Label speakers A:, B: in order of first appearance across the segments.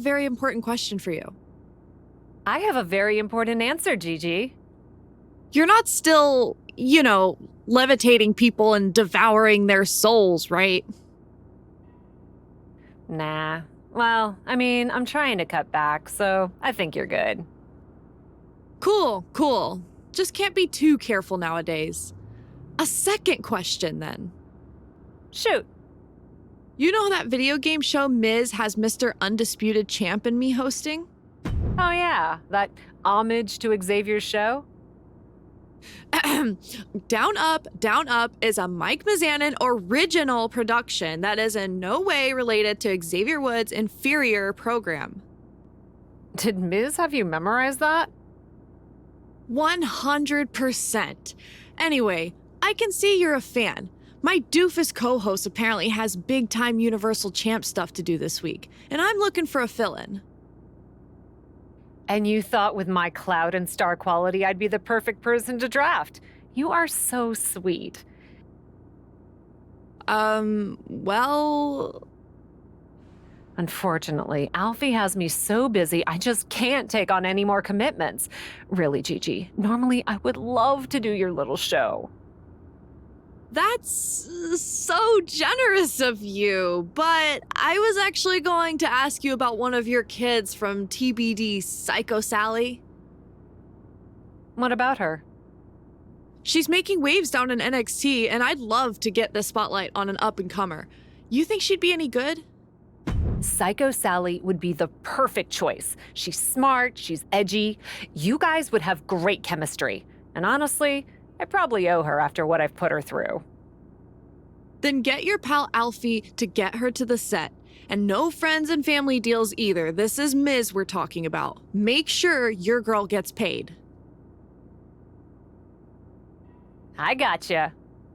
A: very important question for you.
B: I have a very important answer, Gigi.
A: You're not still, levitating people and devouring their souls, right?
B: Nah. Well, I mean, I'm trying to cut back, so I think you're good.
A: Cool. Just can't be too careful nowadays. A second question, then.
B: Shoot.
A: You know that video game show Miz has Mr. Undisputed Champ and me hosting?
B: Oh yeah, that homage to Xavier's show?
A: Down Up is a Mike Mizanin original production that is in no way related to Xavier Woods' inferior program.
B: Did Miz have you memorize that?
A: 100%. Anyway, I can see you're a fan. My doofus co-host apparently has big-time Universal Champ stuff to do this week, and I'm looking for a fill-in.
B: And you thought with my clout and star quality I'd be the perfect person to draft. You are so sweet.
A: Well...
B: Unfortunately, Alfie has me so busy I just can't take on any more commitments. Really, Gigi, normally I would love to do your little show.
A: That's so generous of you, but I was actually going to ask you about one of your kids from TBD, Psycho Sally.
B: What about her?
A: She's making waves down in NXT, and I'd love to get the spotlight on an up-and-comer. You think she'd be any good?
B: Psycho Sally would be the perfect choice. She's smart, she's edgy. You guys would have great chemistry. And honestly, I probably owe her after what I've put her through.
A: Then get your pal Alfie to get her to the set. And no friends and family deals either. This is Miz we're talking about. Make sure your girl gets paid.
B: I gotcha.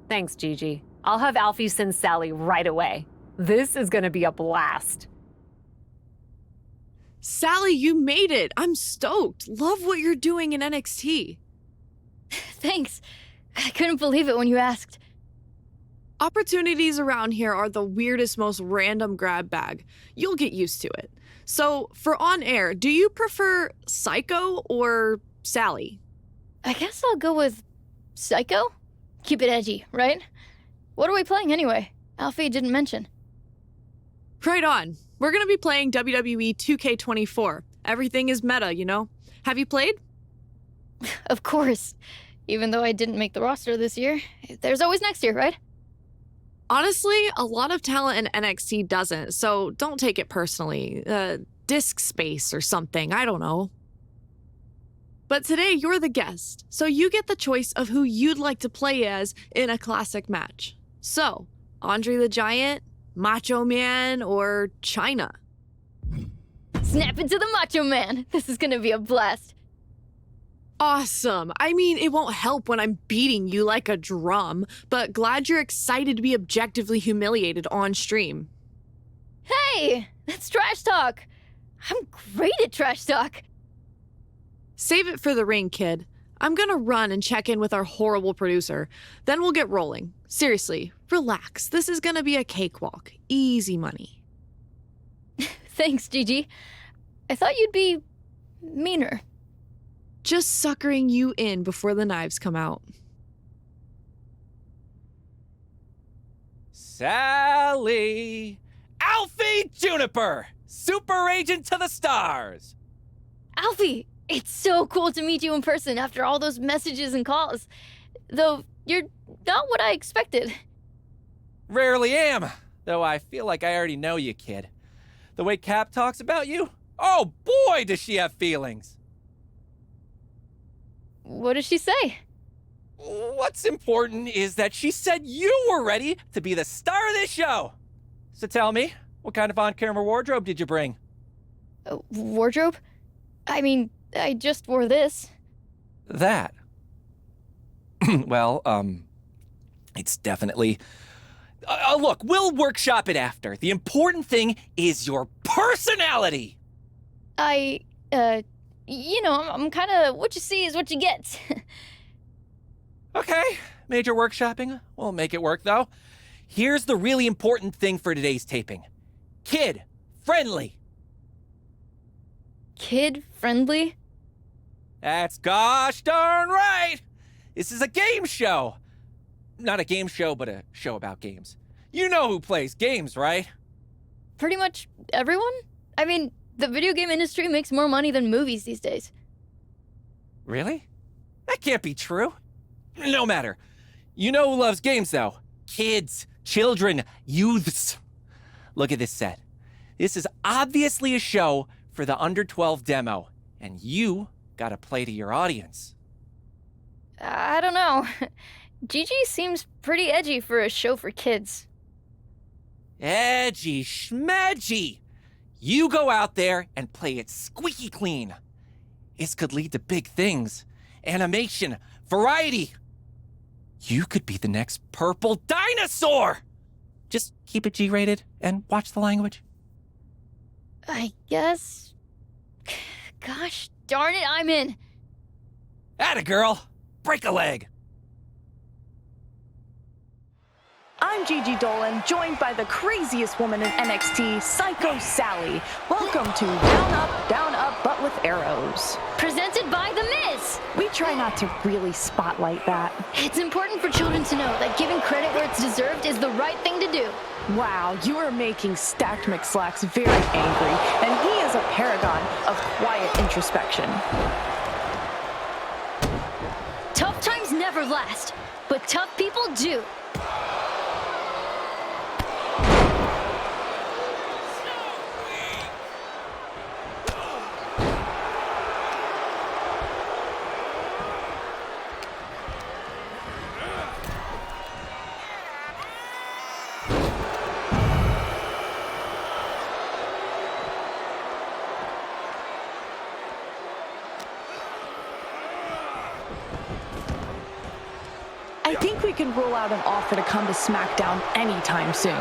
B: Thanks, Gigi. I'll have Alfie send Sally right away. This is gonna be a blast.
A: Sally, you made it. I'm stoked. Love what you're doing in NXT.
C: Thanks. I couldn't believe it when you asked.
A: Opportunities around here are the weirdest, most random grab bag. You'll get used to it. So, for on air, do you prefer Psycho or Sally?
C: I guess I'll go with Psycho? Keep it edgy, right? What are we playing anyway? Alfie didn't mention.
A: Right on. We're gonna be playing WWE 2K24. Everything is meta, you know? Have you played?
C: Of course. Even though I didn't make the roster this year, there's always next year, right?
A: Honestly, a lot of talent in NXT doesn't, so don't take it personally. Disk space or something, I don't know. But today, you're the guest, so you get the choice of who you'd like to play as in a classic match. So, Andre the Giant, Macho Man, or China?
C: Snap into the Macho Man! This is gonna be a blast.
A: Awesome. I mean, it won't help when I'm beating you like a drum, but glad you're excited to be objectively humiliated on stream.
C: Hey! That's trash talk! I'm great at trash talk!
A: Save it for the ring, kid. I'm gonna run and check in with our horrible producer. Then we'll get rolling. Seriously, relax. This is gonna be a cakewalk. Easy money.
C: Thanks, Gigi. I thought you'd be meaner.
A: Just suckering you in before the knives come out.
D: Sally! Alfie Juniper! Super agent to the stars!
C: Alfie, it's so cool to meet you in person after all those messages and calls. Though, you're not what I expected.
D: Rarely am, though I feel like I already know you, kid. The way Cap talks about you, oh boy, does she have feelings!
C: What does she say?
D: What's important is that she said you were ready to be the star of this show. So tell me, what kind of on-camera wardrobe did you bring?
C: Wardrobe? I mean, I just wore this.
D: That? Well, it's definitely... look, we'll workshop it after. The important thing is your personality!
C: I'm kind of what you see is what you get.
D: Okay, major workshopping. We'll make it work, though. Here's the really important thing for today's taping. Kid, friendly.
C: kid-friendly?
D: That's gosh darn right! This is a game show! Not a game show, but a show about games. You know who plays games, right?
C: Pretty much everyone? I mean, the video game industry makes more money than movies these days.
D: Really? That can't be true. No matter. You know who loves games, though? Kids, children, youths. Look at this set. This is obviously a show for the under 12 demo, and you gotta play to your audience.
C: I don't know. Gigi seems pretty edgy for a show for kids.
D: Edgy schmedgy. You go out there and play it squeaky clean. This could lead to big things. Animation, variety. You could be the next purple dinosaur. Just keep it G-rated and watch the language.
C: I guess... Gosh darn it, I'm in.
D: Atta girl, break a leg.
E: I'm Gigi Dolan, joined by the craziest woman in NXT, Psycho Sally. Welcome to Down Up, but with arrows.
C: Presented by The Miz.
E: We try not to really spotlight that.
C: It's important for children to know that giving credit where it's deserved is the right thing to do.
E: Wow, you are making Stacked McSlacks very angry, and he is a paragon of quiet introspection.
C: Tough times never last, but tough people do.
E: I think we can rule out an offer to come to SmackDown anytime soon.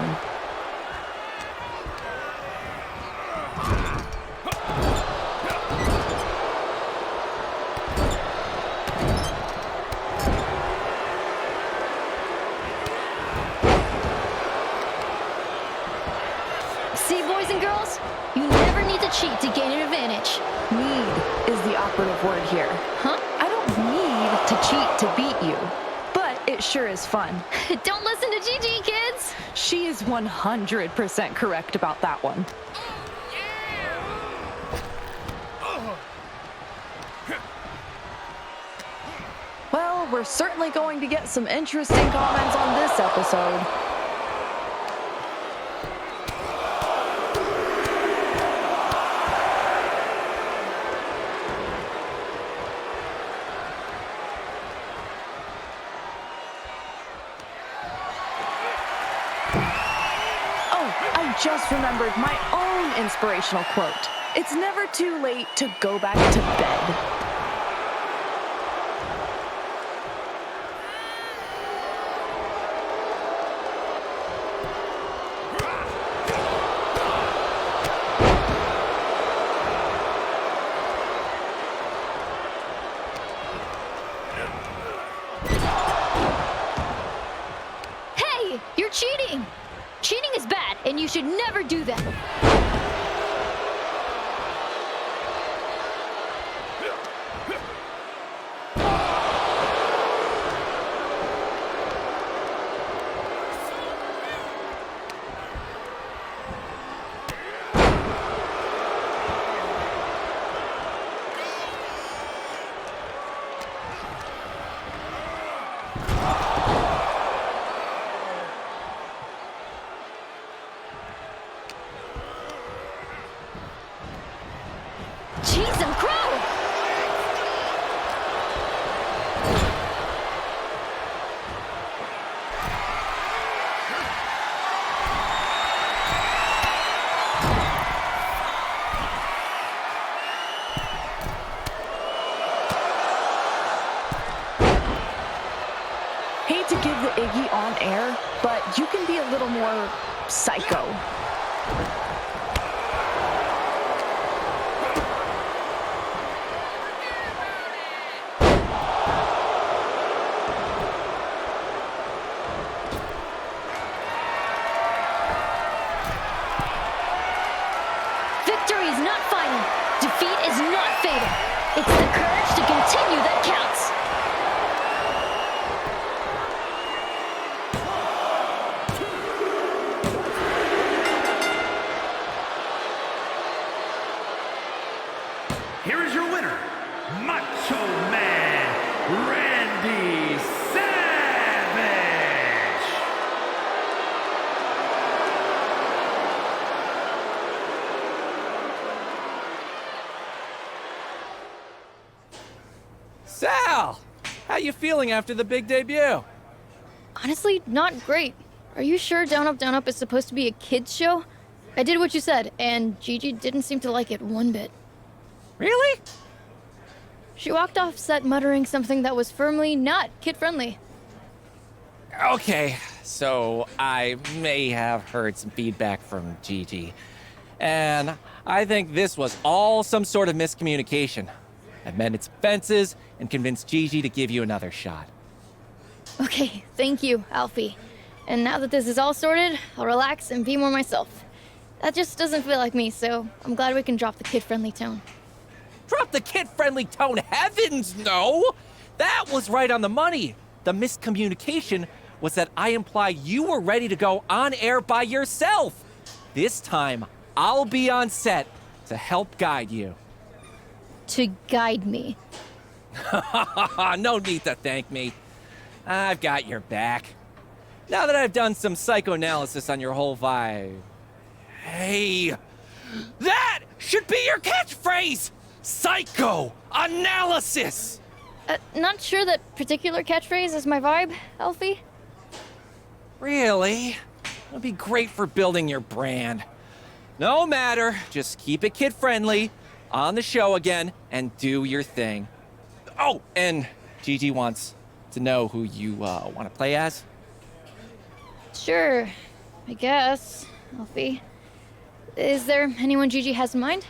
C: See, boys and girls, you never need to cheat to gain an advantage.
E: Need is the operative word here.
C: Huh?
E: I don't need to cheat to beat you, but it sure is fun.
C: Don't listen to Gigi, kids!
E: She is 100% correct about that one. Well, we're certainly going to get some interesting comments on this episode. I just remembered my own inspirational quote. It's never too late to go back to bed.
C: Hey, you're cheating! Cheating is bad, and you should never do that. Cheese and crow!
E: Hate to give the Iggy on air, but you can be a little more psycho.
C: Victory is not final. Defeat is
F: Randy Savage.
D: Sal, how you feeling after the big debut?
C: Honestly, not great. Are you sure Down Up is supposed to be a kids show? I did what you said, and Gigi didn't seem to like it one bit.
D: Really?
C: She walked off set muttering something that was firmly not kid-friendly.
D: Okay, so I may have heard some feedback from Gigi, and I think this was all some sort of miscommunication. I've mended some fences and convinced Gigi to give you another shot.
C: Okay, thank you, Alfie. And now that this is all sorted, I'll relax and be more myself. That just doesn't feel like me, so I'm glad we can drop the kid-friendly tone.
D: Drop the kid-friendly tone, heavens no! That was right on the money. The miscommunication was that I implied you were ready to go on air by yourself. This time, I'll be on set to help guide you.
C: To guide me.
D: No need to thank me. I've got your back. Now that I've done some psychoanalysis on your whole vibe. Hey, that should be your catchphrase! Psychoanalysis!
C: Not sure that particular catchphrase is my vibe, Alfie.
D: Really? That'd be great for building your brand. No matter, just keep it kid-friendly, on the show again, and do your thing. Oh, and Gigi wants to know who you want to play as.
C: Sure, I guess, Alfie. Is there anyone Gigi has in mind?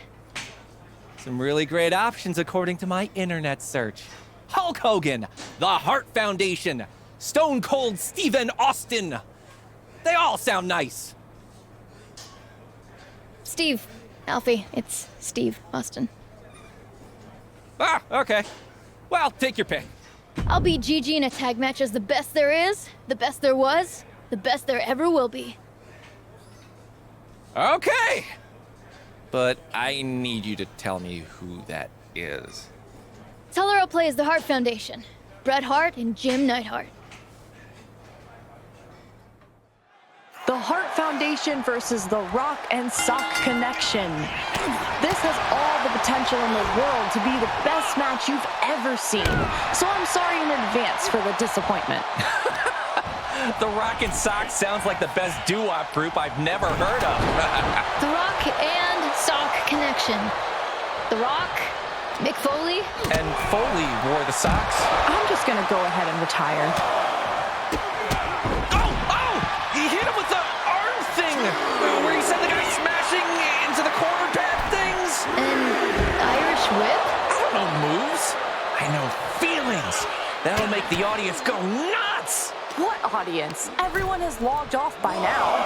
D: Some really great options according to my internet search. Hulk Hogan, The Hart Foundation, Stone Cold Steven Austin. They all sound nice.
C: Steve, Alfie, it's Steve Austin.
D: Ah, okay. Well, take your pick.
C: I'll beat Gigi in a tag match as the best there is, the best there was, the best there ever will be.
D: Okay. But I need you to tell me who that is.
C: Tell her I'll play as the Hart Foundation. Bret Hart and Jim Neidhart.
E: The Hart Foundation versus the Rock and Sock Connection. This has all the potential in the world to be the best match you've ever seen. So I'm sorry in advance for the disappointment.
D: The Rock and Sock sounds like the best doo-wop group I've never heard of.
C: The Rock and Sock Connection. The Rock, Mick Foley.
D: And Foley wore the socks.
E: I'm just gonna go ahead and retire.
D: Oh! He hit him with the arm thing! Where he sent the guy smashing into the corner pad things!
C: An Irish whip?
D: I don't know moves. I know feelings. That'll make the audience go nuts!
E: What audience? Everyone has logged off by now.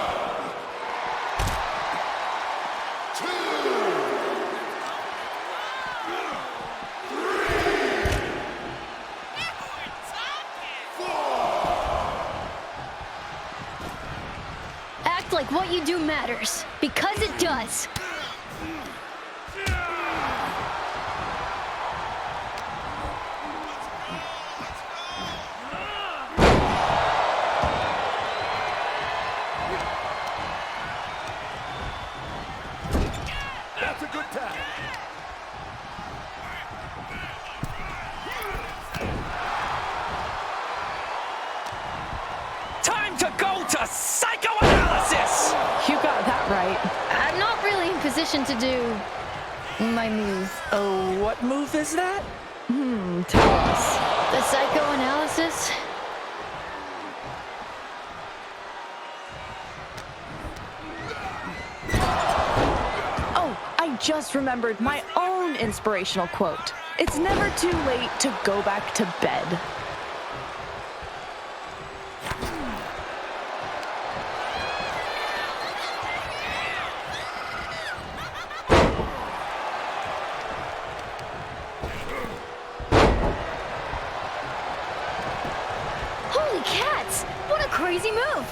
C: Act like what you do matters, because it does.
F: That's a good tag.
D: Time to go to psychoanalysis!
E: You got that right.
C: I'm not really in position to do my move.
D: Oh, what move is that?
E: Tell us.
C: The psychoanalysis?
E: Oh, I just remembered my own inspirational quote. It's never too late to go back to bed.
C: Holy cats! What a crazy move!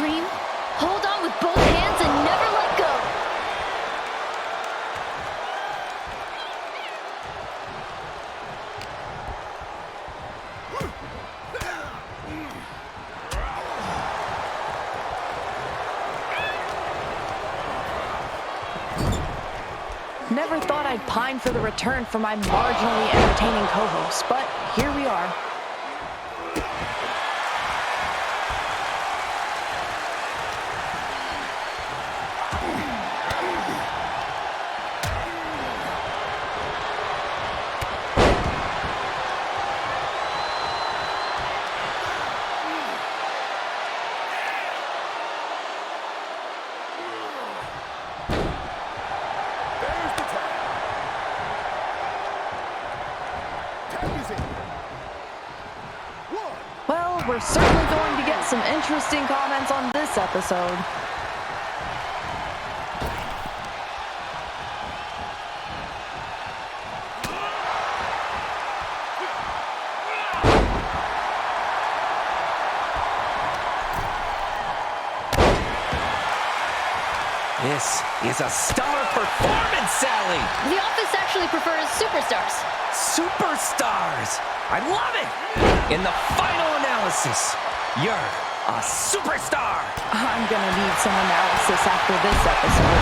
C: dream? Hold on with both hands and never let go.
E: Never thought I'd pine for the return from my marginally entertaining co-host, but here we are. Well, we're certainly going to get some interesting comments on this episode.
D: This is a stellar performance, Sally!
C: The office actually prefers superstars.
D: Superstars! I love it! In the final analysis, you're a superstar!
E: I'm gonna need some analysis after this episode.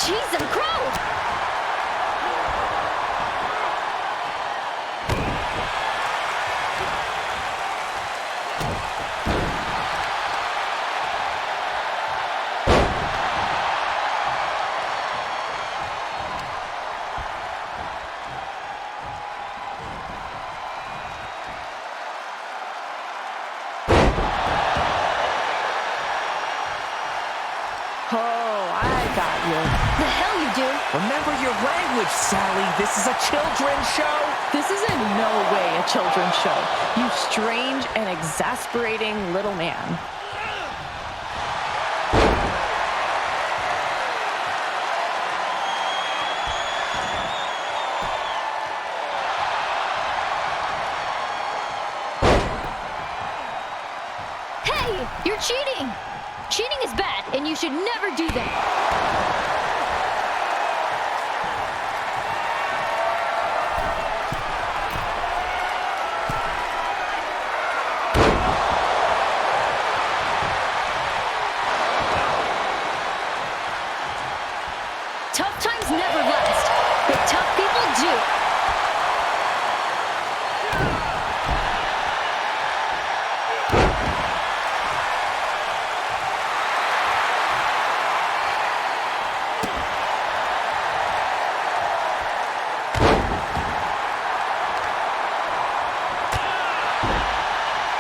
C: Jeez, and Crow! The hell you do?
D: Remember your language, Sally. This is a children's show.
E: This is in no way a children's show, you strange and exasperating little man.
C: Hey, you're cheating! Cheating is bad, and you should never do that. Tough times never last, but tough people do.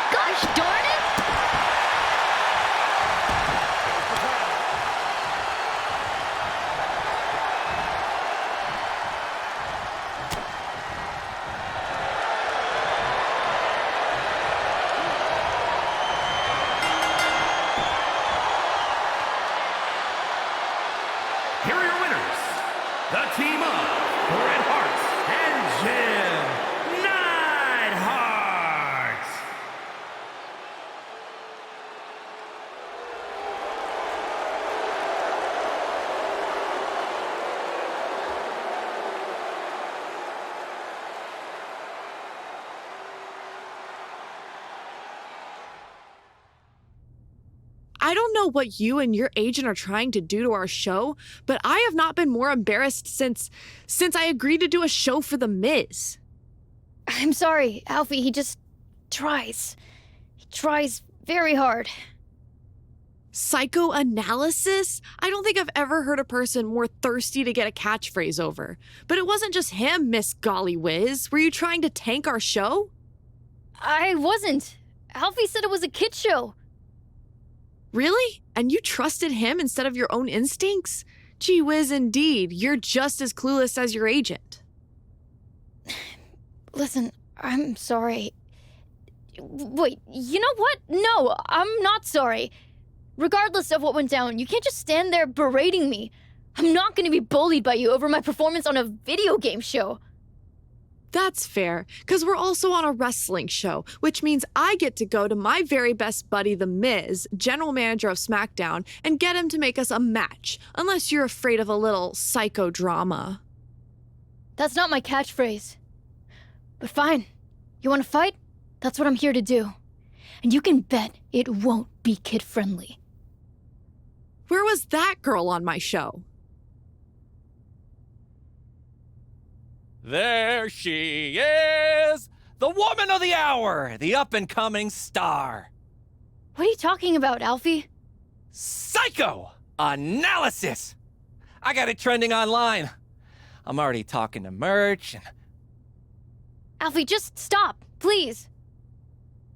C: Gosh darn it!
F: Here are your winners, the team of Bret Hart and Jim Neidhart.
A: I don't know what you and your agent are trying to do to our show, but I have not been more embarrassed since I agreed to do a show for The Miz.
C: I'm sorry, Alfie, he just tries. He tries very hard.
A: Psychoanalysis? I don't think I've ever heard a person more thirsty to get a catchphrase over. But it wasn't just him, Miss Golly Whiz. Were you trying to tank our show?
C: I wasn't. Alfie said it was a kid show.
A: Really? And you trusted him instead of your own instincts? Gee whiz, indeed. You're just as clueless as your agent.
C: Listen, I'm sorry. Wait, you know what? No, I'm not sorry. Regardless of what went down, you can't just stand there berating me. I'm not going to be bullied by you over my performance on a video game show.
A: That's fair, because we're also on a wrestling show, which means I get to go to my very best buddy, The Miz, general manager of SmackDown, and get him to make us a match, unless you're afraid of a little psychodrama.
C: That's not my catchphrase. But fine. You want to fight? That's what I'm here to do. And you can bet it won't be kid-friendly.
A: Where was that girl on my show?
D: There she is! The woman of the hour! The up-and-coming star!
C: What are you talking about, Alfie?
D: Psycho analysis! I got it trending online. I'm already talking to merch and...
C: Alfie, just stop, please.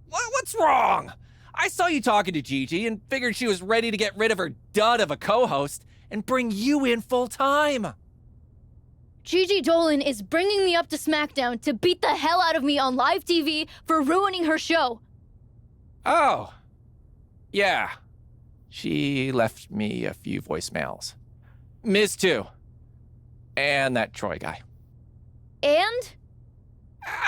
D: What's wrong? I saw you talking to Gigi and figured she was ready to get rid of her dud of a co-host and bring you in full-time.
C: Gigi Dolan is bringing me up to SmackDown to beat the hell out of me on live TV for ruining her show.
D: Oh. Yeah. She left me a few voicemails. Miz too. And that Troy guy.
C: And?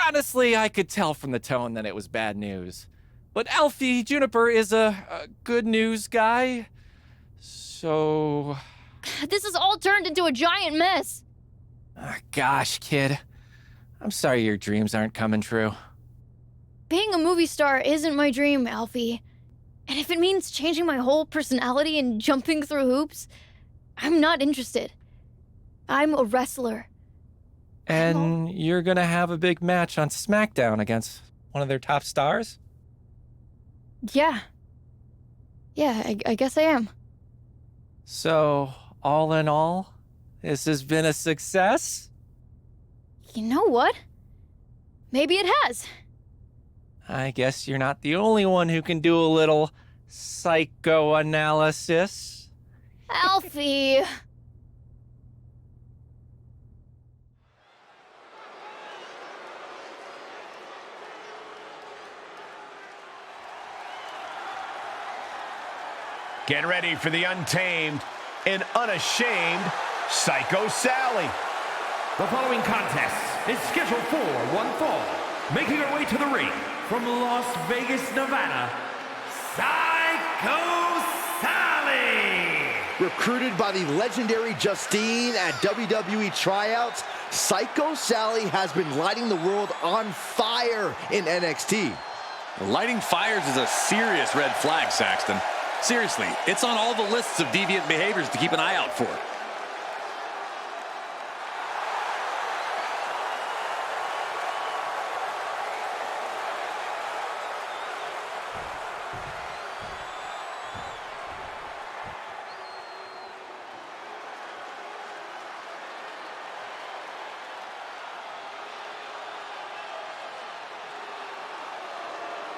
D: Honestly, I could tell from the tone that it was bad news. But Alfie Juniper is a good news guy. So...
C: This has all turned into a giant mess.
D: Gosh, kid. I'm sorry your dreams aren't coming true.
C: Being a movie star isn't my dream, Alfie. And if it means changing my whole personality and jumping through hoops, I'm not interested. I'm a wrestler.
D: And you're gonna have a big match on SmackDown against one of their top stars?
C: Yeah. Yeah, I guess I am.
D: So, all in all, this has been a success?
C: You know what? Maybe it has.
D: I guess you're not the only one who can do a little psychoanalysis.
C: Alfie.
F: Get ready for the untamed and unashamed Psycho Sally. The following contest is scheduled for one fall. Making her way to the ring from Las Vegas, Nevada, Psycho Sally.
G: Recruited by the legendary Justine at WWE tryouts, Psycho Sally has been lighting the world on fire in NXT.
H: Lighting fires is a serious red flag, Saxton. Seriously, it's on all the lists of deviant behaviors to keep an eye out for.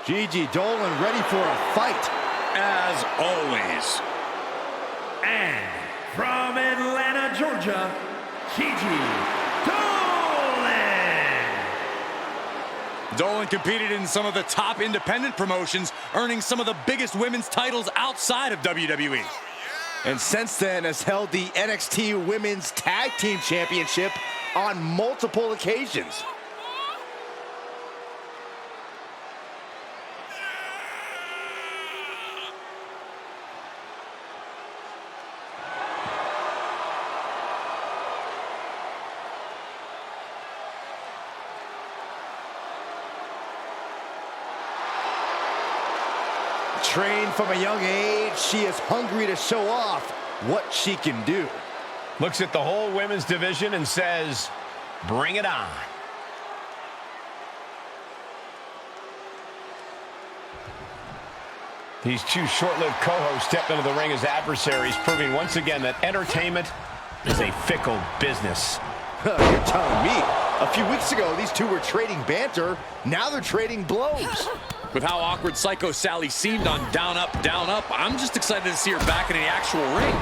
G: Gigi Dolan ready for a fight.
H: As always.
F: And from Atlanta, Georgia, Gigi Dolan.
H: Dolan competed in some of the top independent promotions, earning some of the biggest women's titles outside of WWE.
G: And since then has held the NXT Women's Tag Team Championship on multiple occasions. Trained from a young age, she is hungry to show off what she can do.
F: Looks at the whole women's division and says, bring it on. These two short-lived co-hosts stepped into the ring as adversaries, proving once again that entertainment is a fickle business.
G: You're telling me. A few weeks ago, these two were trading banter. Now they're trading blows.
H: With how awkward Psycho Sally seemed on Down Up, I'm just excited to see her back in the actual ring.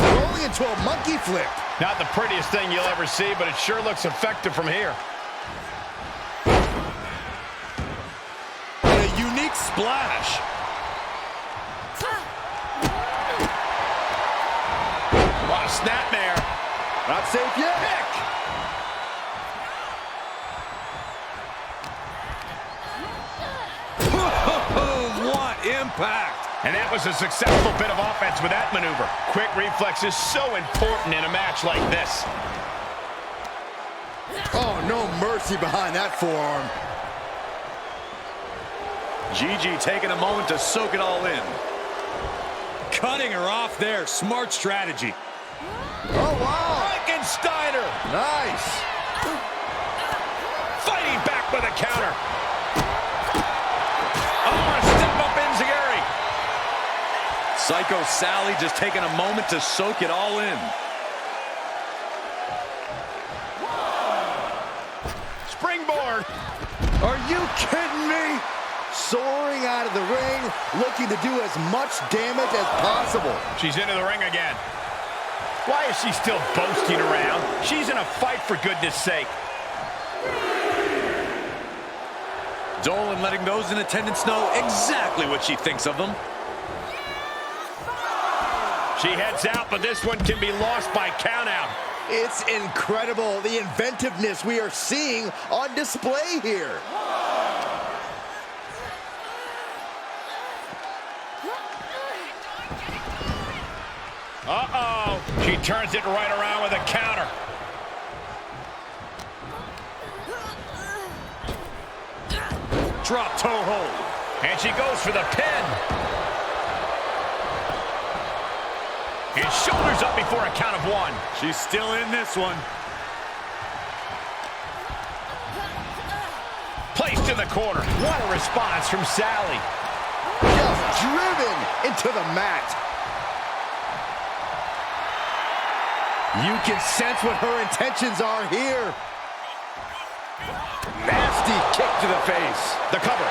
G: Rolling into a monkey flip.
F: Not the prettiest thing you'll ever see, but it sure looks effective from here.
H: And a unique splash.
F: Wow, snap
G: Not safe yet.
F: Kick.
H: What impact!
F: And that was a successful bit of offense with that maneuver. Quick reflexes so important in a match like this.
G: Oh, no mercy behind that forearm.
H: Gigi taking a moment to soak it all in. Cutting her off there. Smart strategy.
G: Oh, wow.
F: Frankensteiner.
G: Nice.
F: Fighting back with a counter. Oh, a step up enziguri.
H: Psycho Sally just taking a moment to soak it all in.
F: Springboard.
G: Are you kidding me? Soaring out of the ring, looking to do as much damage as possible.
F: She's into the ring again. Why is she still boasting around? She's in a fight, for goodness sake.
H: Dolan letting those in attendance know exactly what she thinks of them.
F: She heads out, but this one can be lost by countout.
G: It's incredible, the inventiveness we are seeing on display here.
F: Uh-oh. She turns it right around with a counter.
H: Drop toe hold.
F: And she goes for the pin. And shoulders up before a count of one.
H: She's still in this one.
F: Placed in the corner. What a response from Sally.
G: Just driven into the mat. You can sense what her intentions are here. Nasty kick to the face.
F: The cover.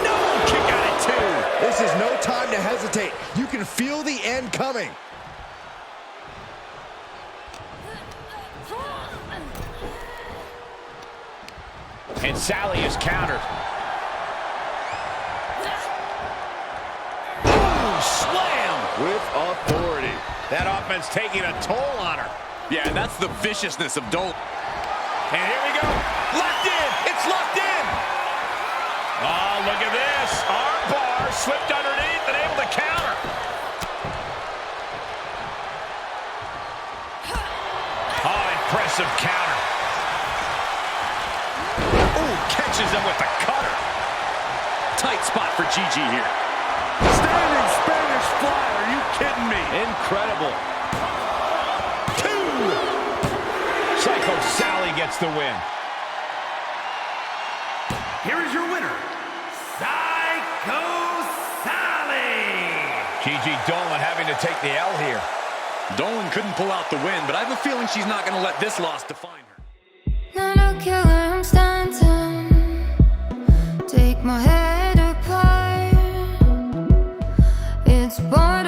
F: No, kick out at two.
G: This is no time to hesitate. You can feel the end coming.
F: And Sally is countered. Boom, slam.
G: With authority.
F: That offense taking a toll on her.
H: Yeah, and that's the viciousness of Dolan.
F: And here we go. Locked in. It's locked in. Oh, look at this. Arm bar slipped underneath and able to counter. Oh, impressive counter. Ooh, catches him with the cutter.
H: Tight spot for Gigi here.
G: Standing Spanish fly. Are you kidding me?
F: Incredible. Two. Psycho Sally gets the win.
I: Here is your winner, Psycho Sally.
F: Gigi Dolan having to take the L here.
H: Dolan couldn't pull out the win, but I have a feeling she's not going to let this loss define her.
J: Not a killer, I'm standing. Take my head apart. It's born.